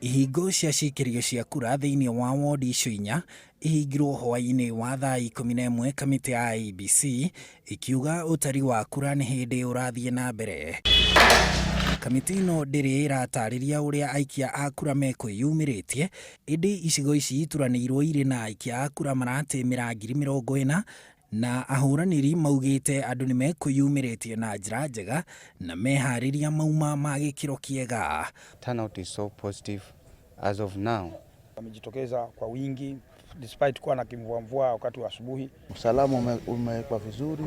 Ihingo cia ciĩkĩrio cia kura thĩinĩ wa wondi icio 4 ihingirwo hwaĩ-inĩ wa thaa 11 kamĩtĩ ya IEBC ikiuga ũtari wa kura nĩ hĩndĩ ũrathiĩ na mbere. Kamĩtĩ ĩno ndĩrĩ ĩratarĩria ũrĩa aikia a kura mekwĩyumĩrĩtie, ĩndĩ icigo ici ituranĩirwo irĩ na aikia a kura maratĩmĩra 40,000 na ahũranĩri maugĩte andũ nĩ mekwĩyumĩrĩtie na njĩra njega na meharĩria mauma ma gĩkĩro kĩega. Turnout is so positive as of now. Wamejitokeza kwa wingi despite kuwa na kimvua wakati wa asubuhi. Usalama umekuwa vizuri,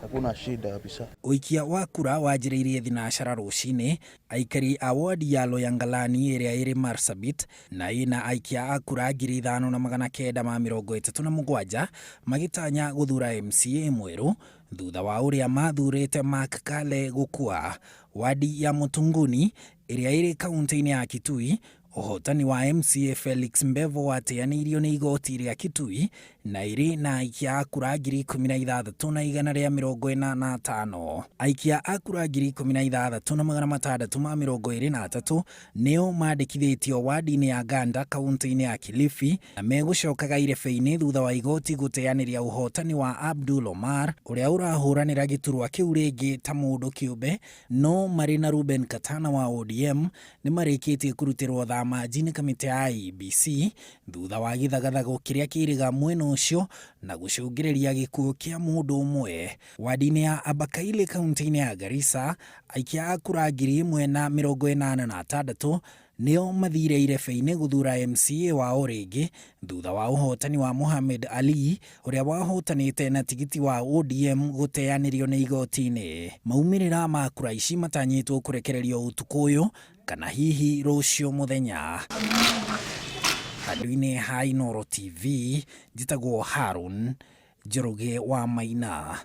hakuna shida kabisa. Ũikia wa kura wanjĩrĩirie thinacara rũcinĩ, aikari a wodi ya Loyangalani ĩrĩa ĩrĩ Marsabit na ĩna aikia a kura 5,937 magĩtanya gũthura MCA mwerũ thutha wa ũrĩa mathurĩte Mark Kale gũkua. Wadi ya Mutunguni ĩrĩa ĩrĩ kaunti-inĩ ya Kitui, ũhotani wa MCA Felix Mbevo wateanĩirio nĩ igoti rĩa Kitui na ĩrĩ na aikia a kura 16,145. Aikia a kura 16,623 nĩo mandĩkithĩtio wadi-inĩ ya Ganda kaunti-inĩ ya Kilifi na megũcokaga irebe-inĩ thutha wa igoti gũteanĩria ũhotani wa Abdul Omar ũrĩa ũrahũranĩra gĩturwa kĩu rĩngĩ ta mũndũ kĩũmbe, no marĩ na Ruben Katana wa ODM nĩ marĩkĩtie kũrutĩrwo thamaji-inĩ kamĩtĩ ya IEBC thutha wa gĩthagathago kĩrĩa kĩrĩga mwena ũcio na gũcũngĩrĩria gĩkuũ kĩa mũndũ ũmwe. Wadi-inĩ ya Abakaile kaunti-inĩ ya Garissa, aikia a kura 1,086 nĩo mathire irebe-inĩ gũthura MCA wao rĩngĩ thutha wa ũhotani wa Mohamed Ali ũrĩa wahotanĩte na tigiti wa ODM gũteanĩrio nĩ igoti-inĩ. Maumĩrĩra ma kura ici matanyĩtwo kũrekererio ũtukũ ũyũ kana hihi rũciũ mũthenya. Handũ-inĩ ha Inooro TV, njĩtagwo Harun Njoroge wa Maina.